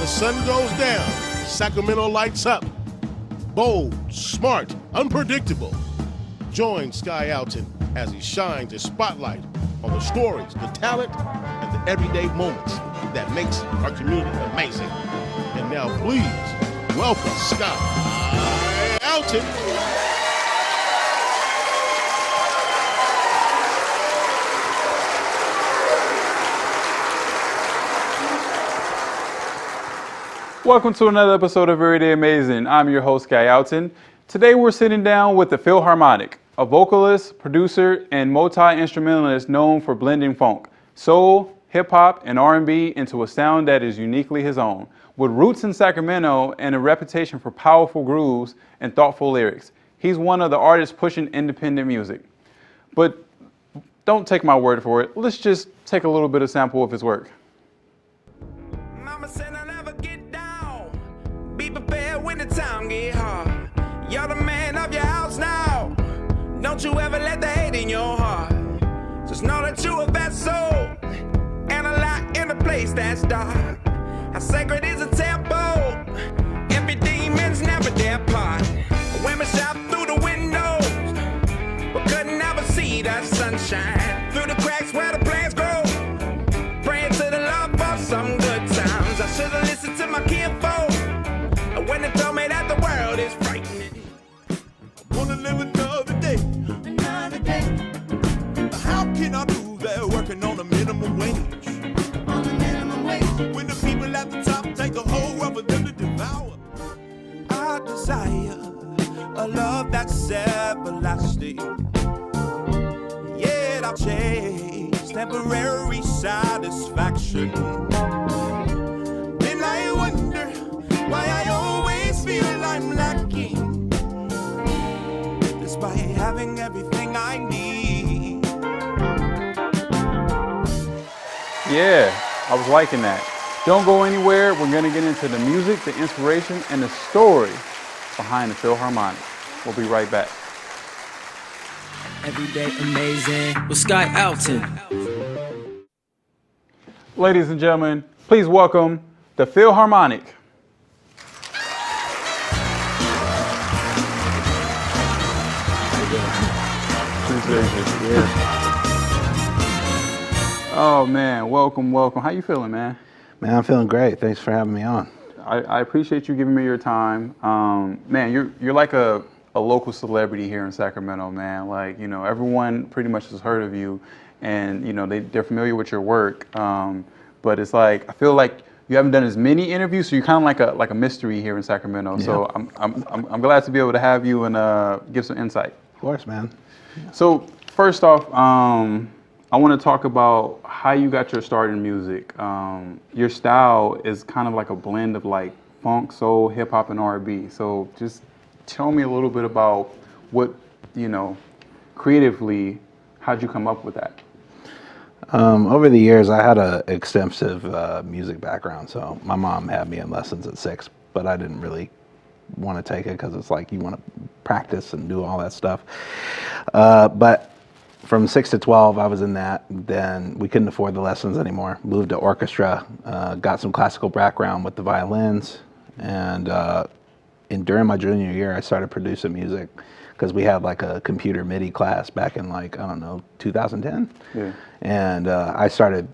the sun goes down, Sacramento lights up. Bold, smart, unpredictable. Join Sky Alton as he shines his spotlight on the stories, the talent, and the everyday moments that makes our community amazing. And now please welcome Sky Alton. Welcome to another episode of Everyday Amazing. I'm your host, Sky Alton. Today we're sitting down with the Philharmonik, a vocalist, producer, and multi-instrumentalist known for blending funk, soul, hip-hop, and R&B into a sound that is uniquely his own. With roots in Sacramento and a reputation for powerful grooves and thoughtful lyrics, he's one of the artists pushing independent music. But don't take my word for it. Let's just take a little bit of sample of his work. Mama said I'll never get down. Be prepared when the time get hard. You're the man of your house now. Don't you ever let the hate in your heart. Just know that you're a vessel and a light in a place that's dark. How sacred is a temple. Every demon's never their part. Women shot through the windows, but couldn't ever see the sunshine. Through the cracks where the plants grow, praying to the Lord for some good times. I should've listened to my kinfolk when they told me that the world is frightening. I wanna live another day. Another day How can I do that working on a minimum wage? on the minimum wage. When the people at the top take the whole world for them to devour. I desire a love that's everlasting. Yet I'll chase temporary satisfaction. Then I wonder why I always feel I'm lacking, Despite having everything I need. Yeah, I was liking that. Don't go anywhere. We're going to get into the music, the inspiration, and the story behind the Philharmonic. We'll be right back. Everyday amazing with Sky Alton. Ladies and gentlemen, please welcome the Philharmonic. Oh man, welcome. How you feeling, man? Man, I'm feeling great. Thanks for having me on. I appreciate you giving me your time. Man, you're like a local celebrity here in Sacramento, man. Like, you know, everyone pretty much has heard of you, and you know they're familiar with your work. But it's like I feel like you haven't done as many interviews, so you're kind of like a mystery here in Sacramento. Yeah. So I'm glad to be able to have you and give some insight. Of course, man. So first off, I want to talk about how you got your start in music. Your style is kind of like a blend of like funk, soul, hip hop, and R&B. So just tell me a little bit about what, you know, creatively, how'd you come up with that? Over the years, I had an extensive music background. So my mom had me in lessons at 6, but I didn't really want to take it because it's like you want to practice and do all that stuff. But from 6 to 12, I was in that. Then we couldn't afford the lessons anymore. Moved to orchestra, got some classical background with the violins, and during my junior year, I started producing music because we had like a computer MIDI class back in like, I don't know, 2010. Yeah. And I started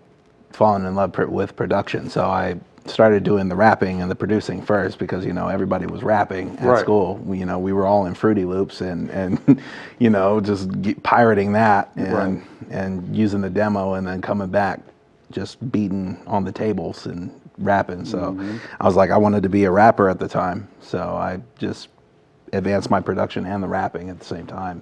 falling in love with production. So I started doing the rapping and the producing first because, you know, everybody was rapping at Right. school. We were all in Fruity Loops and you know, just pirating that and Right. and using the demo and then coming back just beating on the tables and rapping. So I was like, I wanted to be a rapper at the time. So I just advanced my production and the rapping at the same time.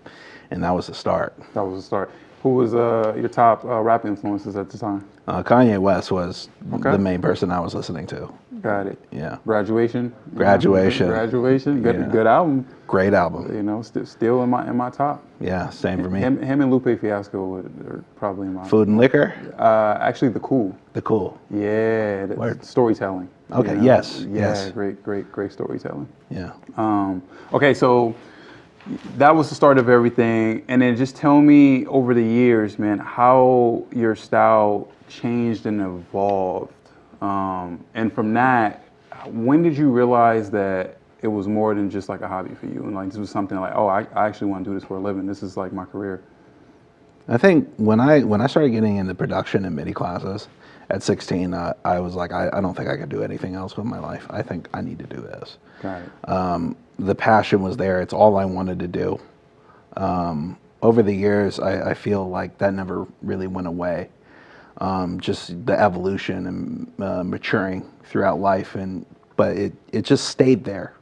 And that was the start. That was the start. Who was your top rap influences at the time? Kanye West was Okay. the main person I was listening to. Got it. Yeah. Graduation. Good album. Great album. You know, still in my top. Yeah, same for me. Him and Lupe Fiasco are probably in my. Food and Liquor? Actually, The Cool. The Cool. Yeah, Word. Storytelling. Okay, you know? yes, Yeah, yes. great storytelling. Yeah. Okay, so that was the start of everything. And then just tell me over the years, man, how your style changed and evolved. And from that, when did you realize that it was more than just like a hobby for you, and like this was something like, oh, I actually want to do this for a living. This is like my career. I think when I started getting into production and MIDI classes at 16, I was like, I don't think I could do anything else with my life. I think I need to do this. Got it. The passion was there. It's all I wanted to do. Over the years, I feel like that never really went away. Just the evolution and maturing throughout life, but it just stayed there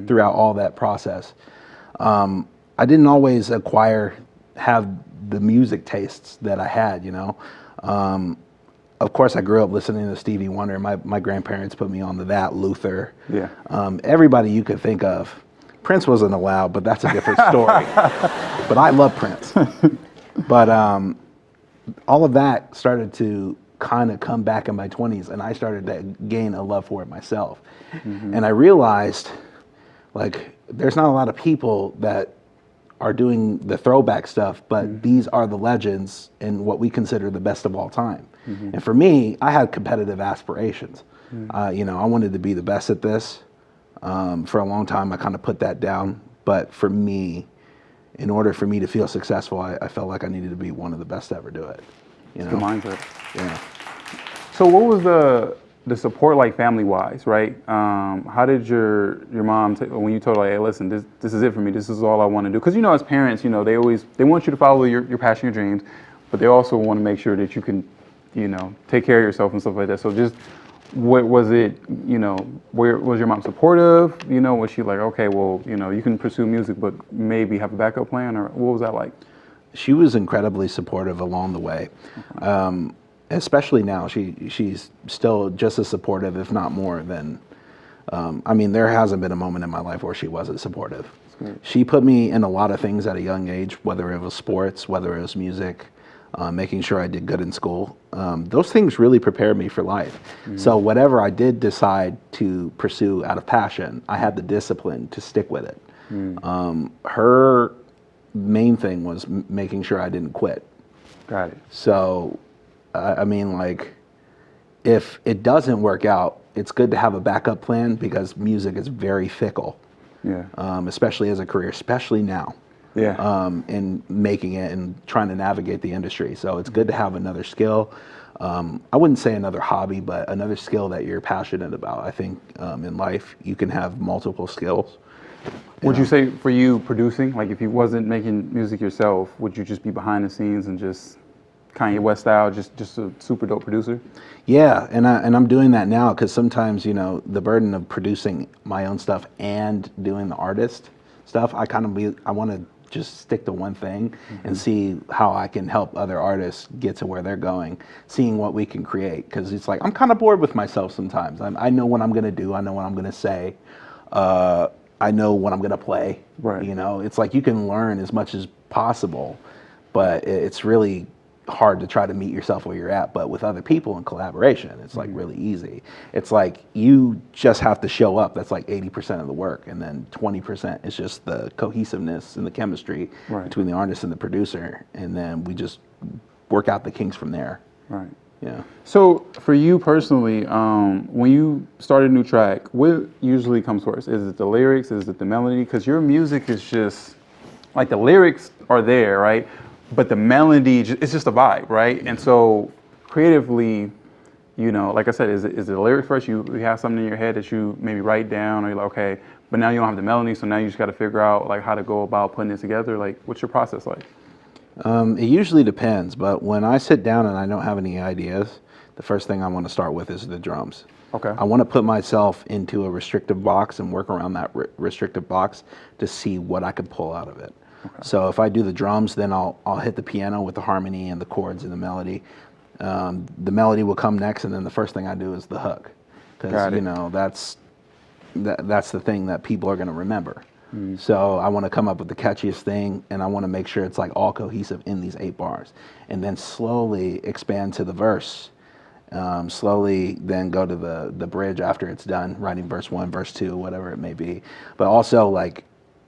throughout all that process. I didn't always have the music tastes that I had, you know. Of course, I grew up listening to Stevie Wonder. My grandparents put me on to that, Luther. Yeah. Everybody you could think of. Prince wasn't allowed, but that's a different story. But I love Prince. But all of that started to kind of come back in my 20s, and I started to gain a love for it myself. And I realized, like, there's not a lot of people that are doing the throwback stuff, but these are the legends and what we consider the best of all time. And for me, I had competitive aspirations. You know, I wanted to be the best at this. For a long time, I kind of put that down. But for me, in order for me to feel successful, I felt like I needed to be one of the best to ever do it. You know? Good mindset. Yeah. So what was the support like family wise, right? How did your mom when you told her, like, hey, listen, this is it for me. This is all I want to do. Because you know, as parents, you know, they want you to follow your passion, your dreams, but they also want to make sure that you can, you know, take care of yourself and stuff like that. So just what was it, you know, where was your mom supportive? You know, was she like, okay, well, you know, you can pursue music, but maybe have a backup plan, or what was that like? She was incredibly supportive along the way. Especially now, she's still just as supportive, if not more than, I mean, there hasn't been a moment in my life where she wasn't supportive. She put me in a lot of things at a young age, whether it was sports, whether it was music, making sure I did good in school. Those things really prepared me for life. So whatever I did decide to pursue out of passion, I had the discipline to stick with it. Her main thing was making sure I didn't quit. Got it. So, I mean, like, if it doesn't work out, it's good to have a backup plan because music is very fickle. Yeah. Especially as a career, especially now. Yeah. In making it and trying to navigate the industry. So it's good to have another skill. I wouldn't say another hobby, but another skill that you're passionate about. I think in life you can have multiple skills. Would you say for you producing, like if you wasn't making music yourself, would you just be behind the scenes and just Kanye West style, just a super dope producer? Yeah, and I'm doing that now because sometimes, you know, the burden of producing my own stuff and doing the artist stuff, I want to just stick to one thing and see how I can help other artists get to where they're going, seeing what we can create. Because it's like, I'm kind of bored with myself sometimes. I know what I'm going to do. I know what I'm going to say. I know what I'm going to play. Right. You know, it's like you can learn as much as possible, but it's really hard to try to meet yourself where you're at. But with other people in collaboration, it's like really easy. It's like you just have to show up. That's like 80% of the work, and then 20% is just the cohesiveness and the chemistry between the artist and the producer, and then we just work out the kinks from there. Right. Yeah. So for you personally, when you start a new track, what usually comes first? Is it the lyrics? Is it the melody? Because your music is just like the lyrics are there, right? But the melody, it's just a vibe, right? And so creatively, you know, like I said, is it the lyrics first? You have something in your head that you maybe write down, or you're like, okay, but now you don't have the melody, so now you just got to figure out like how to go about putting it together. Like, what's your process like? It usually depends, but when I sit down and I don't have any ideas, the first thing I want to start with is the drums. Okay. I want to put myself into a restrictive box and work around that restrictive box to see what I can pull out of it. Okay. So if I do the drums, then I'll hit the piano with the harmony and the chords and the melody. The melody will come next, and then the first thing I do is the hook, because you know that's the thing that people are going to remember. So I want to come up with the catchiest thing, and I want to make sure it's like all cohesive in these 8 bars, and then slowly expand to the verse. Slowly then go to the bridge after it's done, writing verse 1, verse 2, whatever it may be. But also like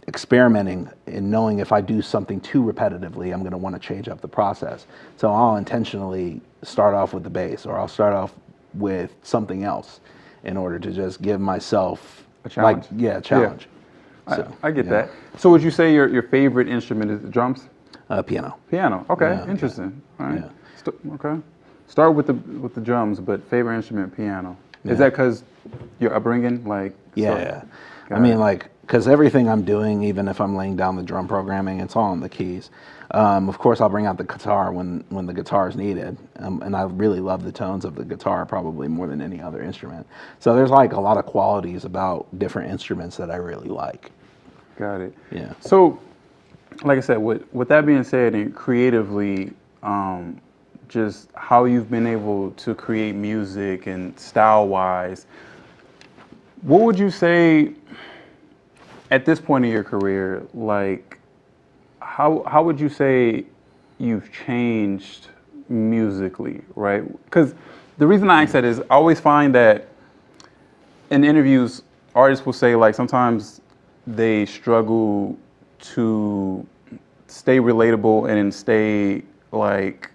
experimenting and knowing if I do something too repetitively, I'm going to want to change up the process. So I'll intentionally start off with the bass, or I'll start off with something else. in order to just give myself A challenge. a challenge. I get that. So would you say your favorite instrument is the drums? Piano. Piano. Okay, Yeah, interesting. All right. Yeah. Okay. Start with the drums, but favorite instrument piano. Yeah. Is that because your upbringing, like? Yeah. Got I mean, it. like, because everything I'm doing, even if I'm laying down the drum programming, it's all on the keys. Of course, I'll bring out the guitar when the guitar is needed, and I really love the tones of the guitar probably more than any other instrument. So there's like a lot of qualities about different instruments that I really like. Got it. Yeah. So, like I said, with that being said, and creatively, just how you've been able to create music and style-wise, what would you say at this point in your career, like, how would you say you've changed musically, right? Because the reason I ask that is I always find that in interviews, artists will say, like, sometimes they struggle to stay relatable and stay, like,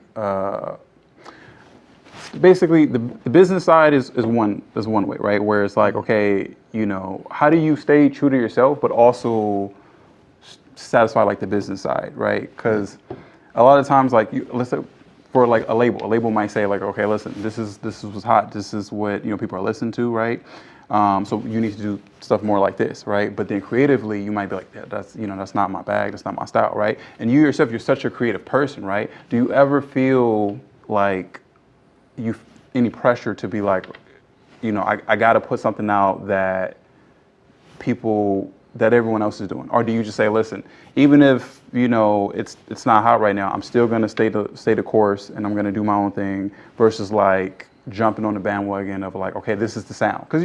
basically the business side is one way, right? Where it's like, okay, you know, how do you stay true to yourself, but also satisfy like the business side, right? Because a lot of times, like, let's say for like a label might say like, okay, listen, this is what's hot, this is what, you know, people are listening to, right? So you need to do stuff more like this, right? But then creatively, you might be like, yeah, that's not my bag, that's not my style, right? And you yourself, you're such a creative person, right? Do you ever feel like any pressure to be like, you know, I got to put something out that everyone else is doing? Or do you just say, listen, even if, you know, it's not hot right now, I'm still going to stay the course and I'm going to do my own thing, versus like jumping on the bandwagon of like, okay, this is the sound? Because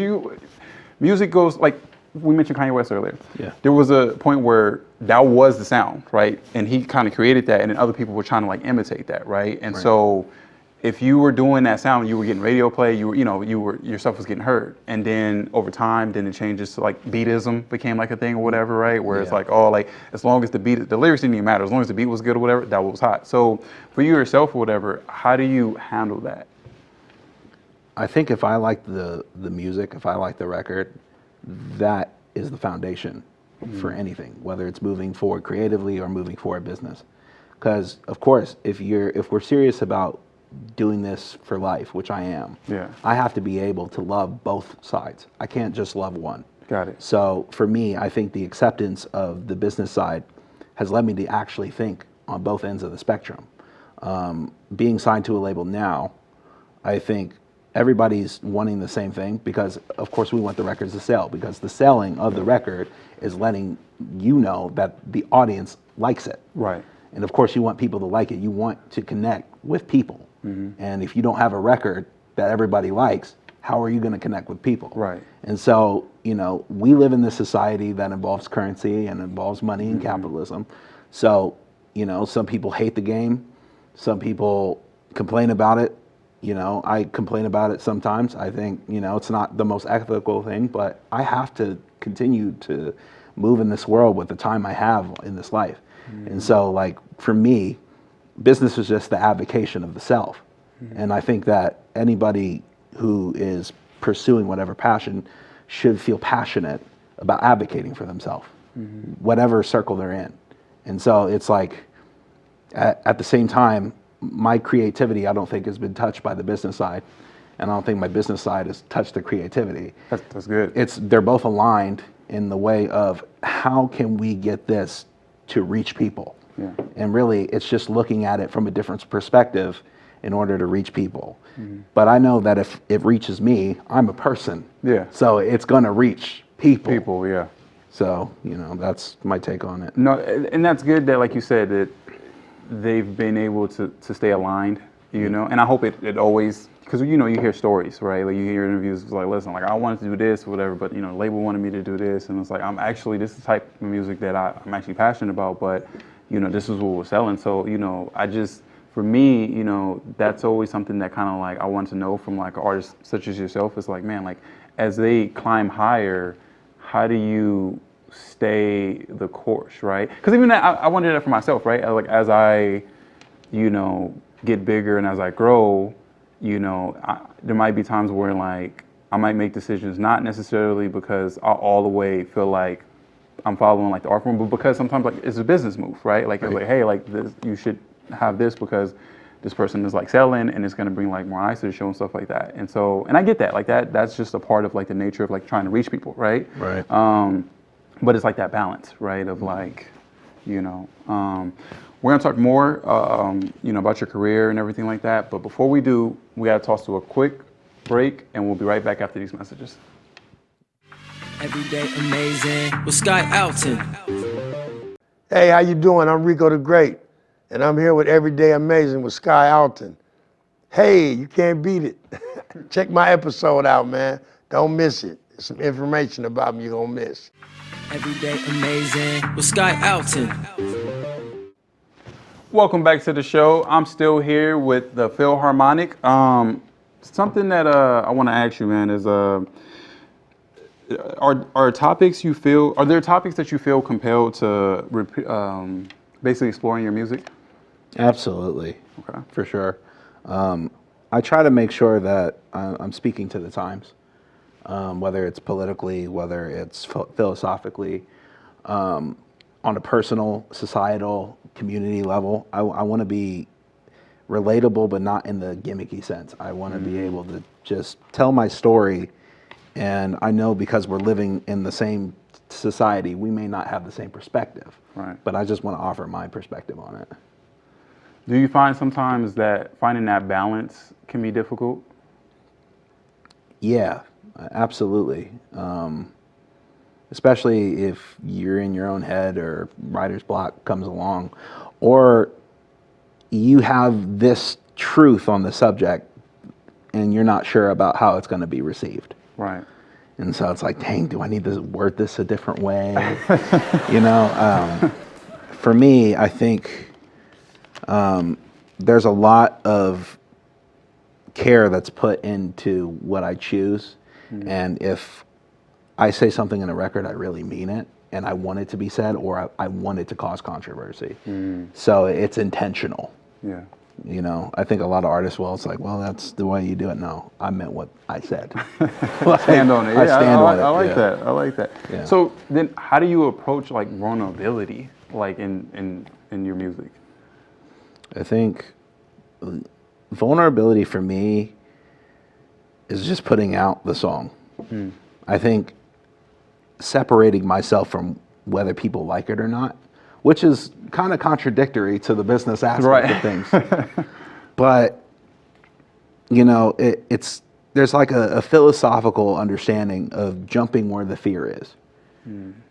music goes, like we mentioned Kanye West earlier. Yeah. There was a point where that was the sound, right? And he kind of created that, and then other people were trying to like imitate that, right? And so if you were doing that sound, you were getting radio play, your stuff was getting heard. And then over time, then it changes to like beatism became like a thing or whatever, right? Where it's like, oh, like as long as the lyrics didn't even matter, as long as the beat was good or whatever, that was hot. So for you yourself or whatever, how do you handle that? I think if I like the music, if I like the record, that is the foundation for anything, whether it's moving forward creatively or moving forward business. Because of course, if we're serious about doing this for life, which I am, I have to be able to love both sides. I can't just love one. Got it. So for me, I think the acceptance of the business side has led me to actually think on both ends of the spectrum. Being signed to a label now, I think everybody's wanting the same thing, because of course we want the records to sell, because the selling of the record is letting you know that the audience likes it. Right. And of course you want people to like it. You want to connect with people. And if you don't have a record that everybody likes, how are you going to connect with people? Right. And so, you know, we live in this society that involves currency and involves money and capitalism. So, you know, some people hate the game. Some people complain about it. You know, I complain about it sometimes. I think, you know, it's not the most ethical thing, but I have to continue to move in this world with the time I have in this life. And so, like, for me, business is just the avocation of the self. And I think that anybody who is pursuing whatever passion should feel passionate about advocating for themselves, whatever circle they're in. And so it's like, at the same time, my creativity, I don't think, has been touched by the business side. And I don't think my business side has touched the creativity. That's good. They're both aligned in the way of how can we get this to reach people? Yeah. And really, it's just looking at it from a different perspective in order to reach people. But I know that if it reaches me, I'm a person. Yeah. So it's going to reach people. People, yeah. So, you know, that's my take on it. No, and that's good that, like you said, that they've been able to stay aligned, you know, and I hope it always, because, you know, you hear stories, right? Like you hear interviews, it's like, listen, like I wanted to do this or whatever, but, you know, the label wanted me to do this. And it's like, this is the type of music that I'm actually passionate about, but, you know, this is what we're selling. So, you know, for me, you know, that's always something that kind of like I want to know from like an artist such as yourself. It's like, man, like as they climb higher, how do you stay the course, right? Because even that, I wonder that for myself, right? Like as I, you know, get bigger and as I grow, you know, there might be times where like I might make decisions not necessarily because I all the way feel like I'm following like the art form, but because sometimes like it's a business move, right? Like it's like, hey, like this, you should have this because this person is like selling and it's going to bring like more eyes to the show and stuff like that. And so, and I get that, like that's just a part of like the nature of like trying to reach people, right? Right. But it's like that balance, right? Of like, you know, we're gonna talk more, you know, about your career and everything like that. But before we do, we gotta toss to a quick break, and we'll be right back after these messages. Everyday amazing with Sky Alton. Hey, how you doing? I'm Rico the Great, and I'm here with Everyday Amazing with Sky Alton. Hey, you can't beat it. Check my episode out, man. Don't miss it. There's some information about me you're gonna miss. Everyday amazing with Sky Alton. Welcome back to the show. I'm still here with the Philharmonic. Something that I want to ask you, man, is are topics you feel, are there topics that you feel compelled to basically explore in your music? Absolutely. Okay. For sure. I try to make sure that I'm speaking to the times, whether it's politically, whether it's philosophically, on a personal, societal, community level. I want to be relatable, but not in the gimmicky sense. I want to be able to just tell my story, and I know because we're living in the same society, we may not have the same perspective. Right. But I just want to offer my perspective on it. Do you find sometimes that finding that balance can be difficult? Yeah, absolutely. Especially if you're in your own head or writer's block comes along, or you have this truth on the subject and you're not sure about how it's going to be received. Right. And so it's like, dang, do I need to word this a different way? You know, for me, I think there's a lot of care that's put into what I choose. And if I say something in a record, I really mean it, and I want it to be said, or I want it to cause controversy. So it's intentional. Yeah. You know, I think a lot of artists, well, it's like, well, that's the way you do it. No, I meant what I said. Stand on it. Yeah, I stand on it. I like yeah. that. I like that. Yeah. So then, how do you approach like vulnerability, like in your music? I think vulnerability for me is just putting out the song. I think separating myself from whether people like it or not, which is kind of contradictory to the business aspect of things. But, you know, there's like a philosophical understanding of jumping where the fear is.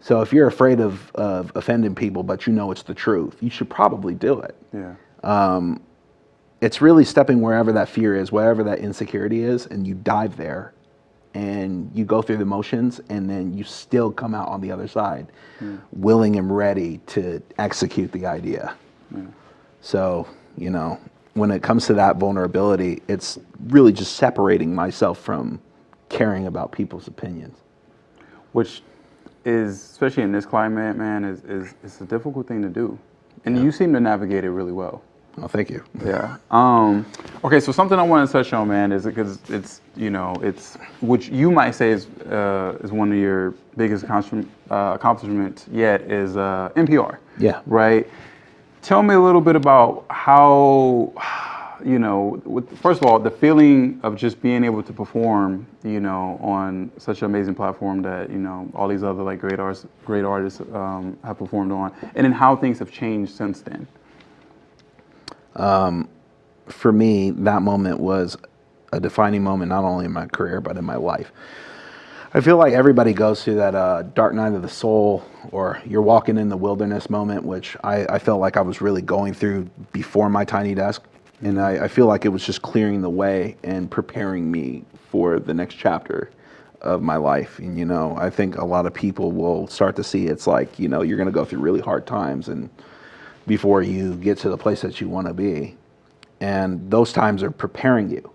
So if you're afraid of offending people, but you know it's the truth, you should probably do it. Yeah. It's really stepping wherever that fear is, wherever that insecurity is, and you dive there and you go through the motions, and then you still come out on the other side willing and ready to execute the idea. So, you know, when it comes to that vulnerability, it's really just separating myself from caring about people's opinions. Which is, especially in this climate, man, is it's a difficult thing to do. And you seem to navigate it really well. Oh, thank you. Yeah. Okay, so something I want to touch on, man, is because it's, you know, it's, which you might say is one of your biggest accomplishments yet, is NPR. Yeah. Right? Tell me a little bit about how, you know, first of all, the feeling of just being able to perform, you know, on such an amazing platform that, you know, all these other like great artists have performed on, and then how things have changed since then. For me, that moment was a defining moment, not only in my career, but in my life. I feel like everybody goes through that dark night of the soul, or you're walking in the wilderness moment, which I felt like I was really going through before my tiny desk. And I feel like it was just clearing the way and preparing me for the next chapter of my life. And, you know, I think a lot of people will start to see it's like, you know, you're going to go through really hard times and before you get to the place that you want to be. And those times are preparing you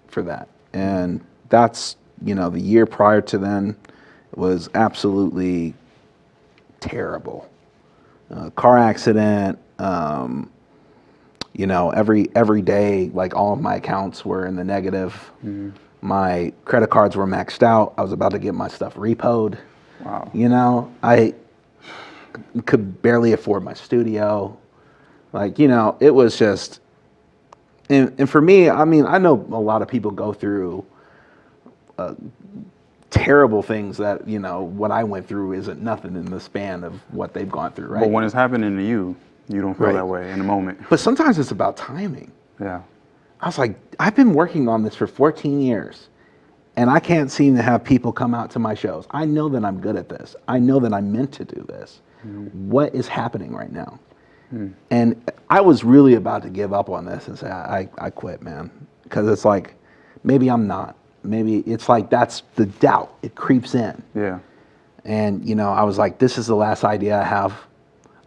for that. And that's, you know, the year prior to then was absolutely terrible. Car accident, you know, every day, like all of my accounts were in the negative. My credit cards were maxed out. I was about to get my stuff repoed. Wow. You know, I could barely afford my studio. Like, you know, it was just, and for me, I mean, I know a lot of people go through terrible things that, you know, what I went through isn't nothing in the span of what they've gone through, right? But when it's happening to you, you don't feel Right. that way in the moment. But sometimes it's about timing. Yeah. I was like, I've been working on this for 14 years, and I can't seem to have people come out to my shows. I know that I'm good at this. I know that I'm meant to do this. What is happening right now? And I was really about to give up on this and say, I quit, man. Because it's like, maybe I'm not. Maybe it's like that's the doubt. It creeps in. Yeah. And, you know, I was like, this is the last idea I have.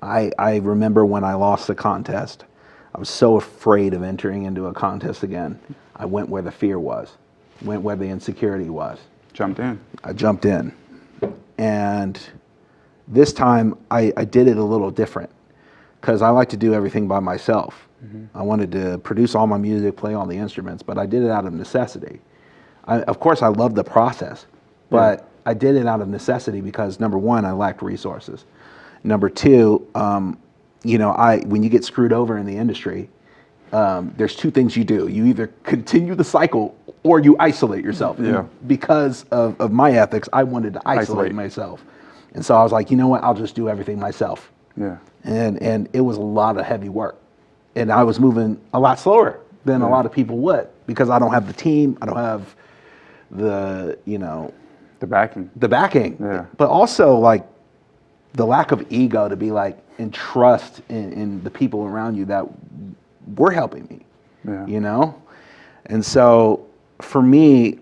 I remember when I lost the contest, I was so afraid of entering into a contest again. I went where the fear was, went where the insecurity was. Jumped in. I jumped in. And this time I did it a little different because I like to do everything by myself. I wanted to produce all my music, play all the instruments, but I did it out of necessity. Of course, I love the process, but I did it out of necessity because, number one, I lacked resources. Number two, you know, when you get screwed over in the industry, there's two things you do. You either continue the cycle or you isolate yourself. Yeah. And because of my ethics, I wanted to isolate myself. And so I was like, you know what, I'll just do everything myself. Yeah. And it was a lot of heavy work. And I was moving a lot slower than a lot of people would because I don't have the team, I don't have the, you know, The backing. the backing. Yeah. But also like the lack of ego to be like, and trust in the people around you that were helping me, Yeah. you know? And so for me,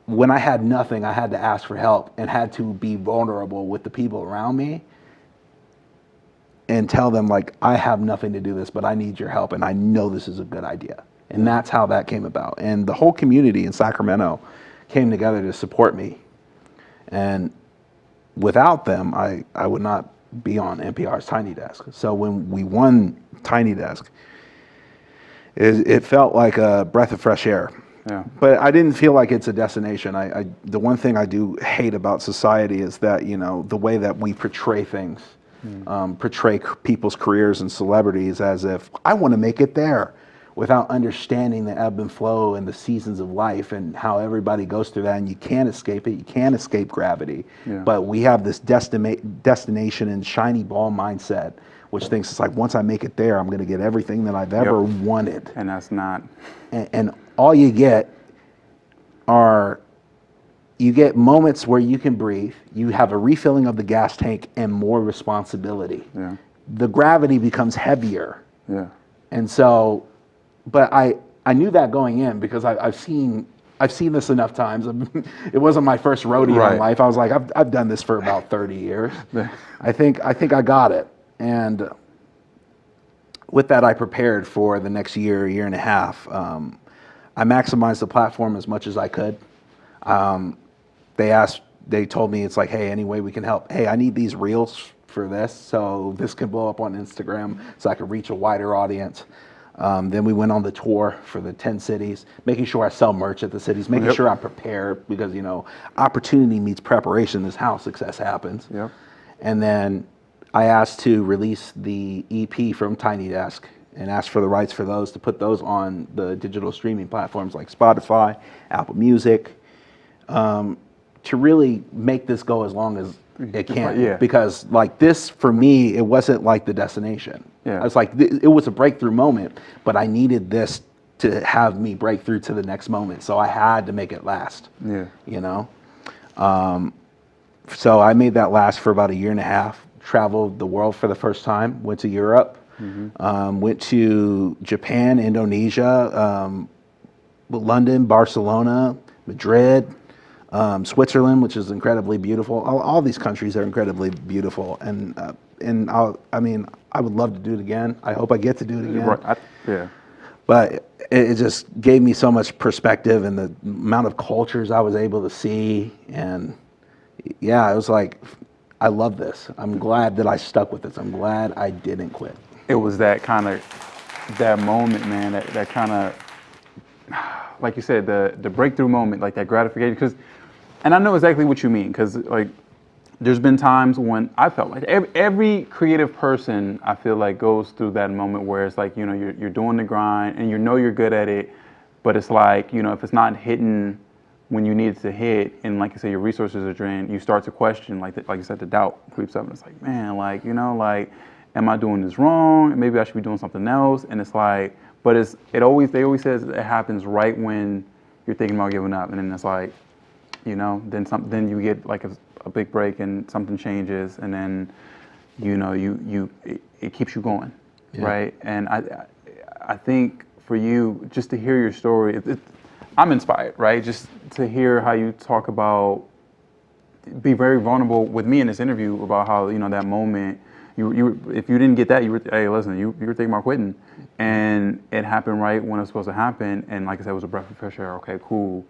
when I had nothing, I had to ask for help and had to be vulnerable with the people around me and tell them like, I have nothing to do this, but I need your help and I know this is a good idea. And that's how that came about. And the whole community in Sacramento came together to support me. And without them, I would not be on NPR's Tiny Desk. So when we won Tiny Desk, it felt like a breath of fresh air. Yeah. But I didn't feel like it's a destination. The one thing I do hate about society is that, you know, the way that we portray things, portray people's careers and celebrities as if I want to make it there, without understanding the ebb and flow and the seasons of life and how everybody goes through that, and you can't escape it. You can't escape gravity. Yeah. But we have this destination and shiny ball mindset, which thinks it's like once I make it there, I'm going to get everything that I've ever wanted. And that's not. And all you get are, you get moments where you can breathe, you have a refilling of the gas tank and more responsibility. Yeah. The gravity becomes heavier. Yeah. And so, but I knew that going in because I've seen this enough times. It wasn't my first rodeo in life. I was like, I've done this for about 30 years. I think I got it. And with that, I prepared for the next year and a half. I maximized the platform as much as I could. They told me, it's like, hey, any way we can help. Hey, I need these reels for this, so this can blow up on Instagram so I can reach a wider audience. Then we went on the tour for the 10 cities, making sure I sell merch at the cities, making sure I'm prepared because, you know, opportunity meets preparation is how success happens. Yep. And then I asked to release the EP from Tiny Desk and asked for the rights for those, to put those on the digital streaming platforms like Spotify, Apple Music, to really make this go as long as it can. Yeah. Because like this, for me, it wasn't like the destination. Yeah. I was like, it was a breakthrough moment, but I needed this to have me break through to the next moment. So I had to make it last. Yeah. You know? So I made that last for about a year and a half, traveled the world for the first time, went to Europe, went to Japan, Indonesia, London, Barcelona, Madrid, Switzerland, which is incredibly beautiful. All these countries are incredibly beautiful, and I would love to do it again. I hope I get to do it again. Right. Yeah. But it just gave me so much perspective and the amount of cultures I was able to see, and yeah, it was like, I love this. I'm glad that I stuck with this. I'm glad I didn't quit. It was that kind of, that moment, man, that kind of, like you said, the breakthrough moment, like that gratification, and I know exactly what you mean, because like there's been times when I felt like every creative person, I feel like, goes through that moment where it's like, you know, you're doing the grind and you know you're good at it, but it's like, you know, if it's not hitting when you need it to hit, and like you say, your resources are drained, you start to question, like you said, the doubt creeps up, and it's like, man, like, you know, like, am I doing this wrong? Maybe I should be doing something else. And it's like, but they always says it happens right when you're thinking about giving up, and then it's like, you know, then you get like a big break and something changes, and then, you know, it keeps you going, right? And I think for you, just to hear your story, I'm inspired, right? Just to hear how you talk about, be very vulnerable with me in this interview about how, you know, that moment, you if you didn't get that, you were, hey, listen, you were thinking about quitting, and it happened right when it was supposed to happen, and like I said, it was a breath of fresh air. Okay, cool.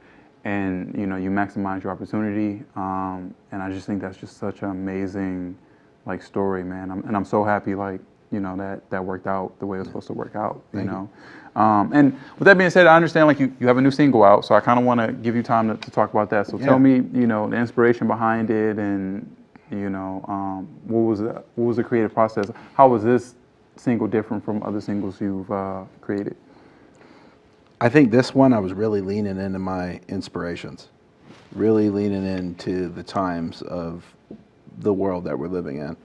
And you know, you maximize your opportunity, and I just think that's just such an amazing, like, story, man. I'm so happy, like, you know, that worked out the way it was supposed to work out, you know. And with that being said, I understand, like, you have a new single out, so I kind of want to give you time to talk about that. So tell me, you know, the inspiration behind it, and you know, what was the creative process? How was this single different from other singles you've created? I think this one, I was really leaning into my inspirations, really leaning into the times of the world that we're living in.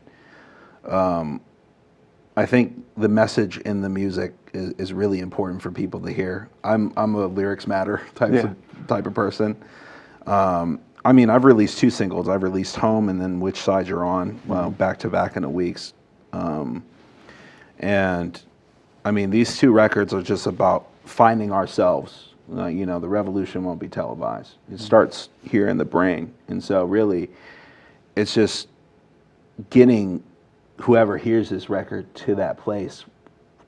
I think the message in the music is really important for people to hear. I'm a lyrics matter type of person. I mean, I've released 2 singles. I've released Home and then Which Side You're On, back to back in a weeks. And I mean, these 2 records are just about finding ourselves. You know, the revolution won't be televised. It starts here in the brain. And so really, it's just getting whoever hears this record to that place,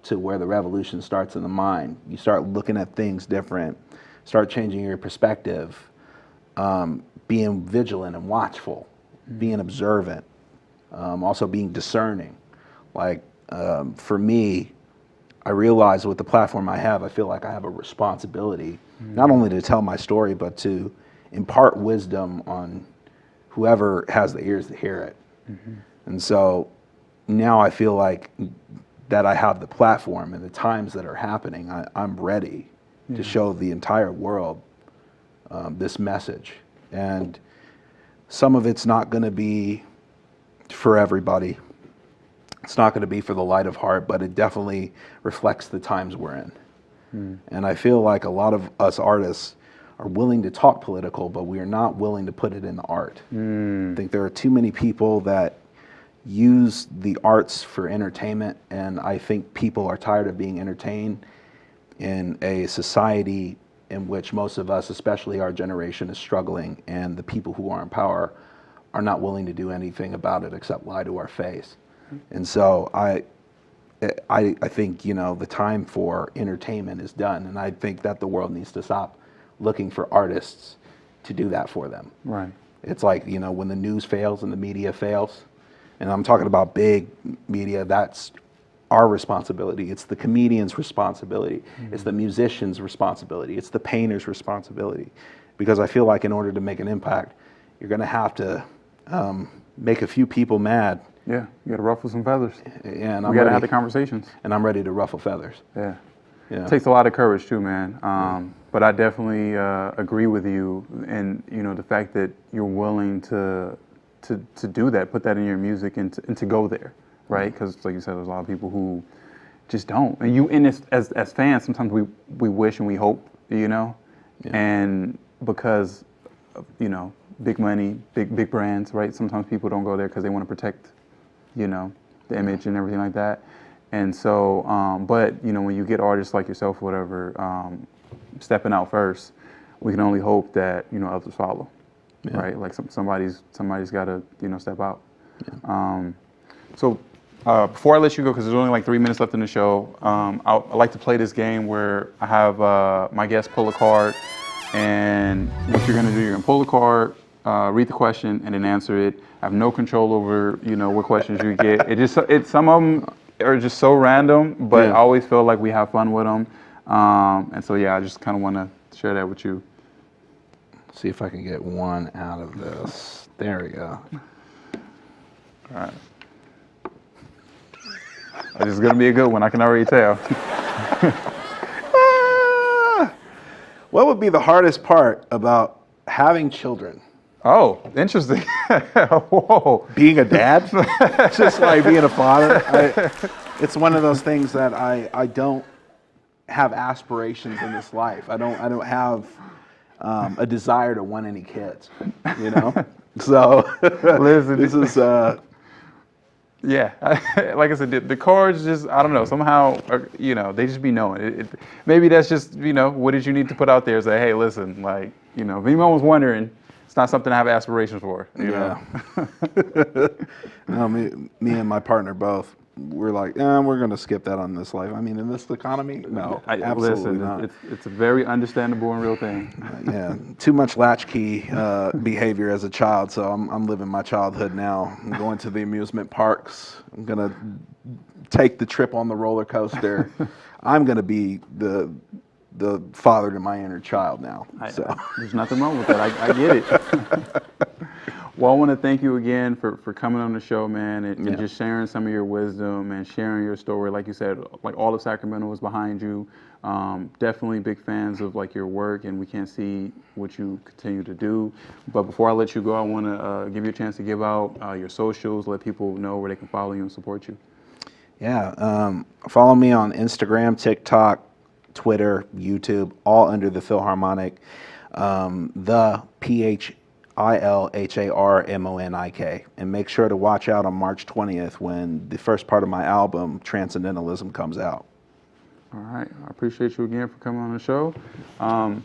to where the revolution starts in the mind. You start looking at things different, start changing your perspective, being vigilant and watchful, being observant, also being discerning. Like, for me, I realize with the platform I have, I feel like I have a responsibility, not only to tell my story, but to impart wisdom on whoever has the ears to hear it. And so now I feel like that I have the platform and the times that are happening, I'm ready to show the entire world this message. And some of it's not going to be for everybody. It's not going to be for the light of heart, but it definitely reflects the times we're in. And I feel like a lot of us artists are willing to talk political, but we are not willing to put it in the art. I think there are too many people that use the arts for entertainment, and I think people are tired of being entertained in a society in which most of us, especially our generation, is struggling, and the people who are in power are not willing to do anything about it except lie to our face. And so I think, you know, the time for entertainment is done, and I think that the world needs to stop looking for artists to do that for them. Right. It's like, you know, when the news fails and the media fails, and I'm talking about big media, that's our responsibility. It's the comedian's responsibility. It's the musician's responsibility. It's the painter's responsibility. Because I feel like in order to make an impact, you're going to have to make a few people mad. Yeah, you got to ruffle some feathers. And we got to have the conversations. And I'm ready to ruffle feathers. Yeah. It takes a lot of courage too, man. But I definitely agree with you, and you know, the fact that you're willing to do that, put that in your music, and to go there, right? Because like you said, there's a lot of people who just don't. And as fans, sometimes we wish and we hope, you know, and because of, you know, big money, big brands, right? Sometimes people don't go there because they want to protect, you know, the image and everything like that. And so, but you know, when you get artists like yourself, or whatever, stepping out first, we can only hope that, you know, others follow, right? Like somebody's got to, you know, step out. So before I let you go, because there's only like 3 minutes left in the show, I like to play this game where I have my guests pull a card, and what you're gonna do, you're gonna pull a card, read the question, and then answer it. I have no control over, you know, what questions you get. Some of them are just so random, but I always feel like we have fun with them. And so, yeah, I just kind of want share that with you. See if I can get one out of this. There we go. All right. This is gonna be a good one. I can already tell. What would be the hardest part about having children? Oh, interesting. Whoa. Being a dad, just like being a father. It's one of those things that I don't have aspirations in this life. I don't have a desire to want any kids, you know. So Listen, this is yeah. Like I said, the cards just, I don't know, somehow, you know, they just be knowing. Maybe that's just, you know, what did you need to put out there? Say, hey, listen, like, you know, if anyone was wondering, it's not something I have aspirations for. You know? No, me and my partner both. We're like, we're going to skip that on this life. I mean, in this economy, no, absolutely not. It's a very understandable and real thing. Yeah, too much latchkey behavior as a child. So I'm living my childhood now. I'm going to the amusement parks. I'm going to take the trip on the roller coaster. I'm going to be the father to my inner child now. There's nothing wrong with that. I get it. Well, I want to thank you again for coming on the show, man, and just sharing some of your wisdom and sharing your story. Like you said, like all of Sacramento is behind you. Definitely big fans of like your work, and we can't see what you continue to do. But before I let you go, I want to give you a chance to give out your socials, let people know where they can follow you and support you. Yeah, follow me on Instagram, TikTok, Twitter, YouTube, all under the Philharmonic. The Philharmonik, and make sure to watch out on March 20th when the first part of my album, Transcendentalism, comes out. All right, I appreciate you again for coming on the show. And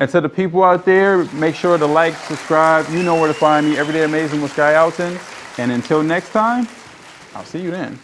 to the people out there, make sure to like, subscribe. You know where to find me. Everyday Amazing with Sky Alton. And until next time, I'll see you then.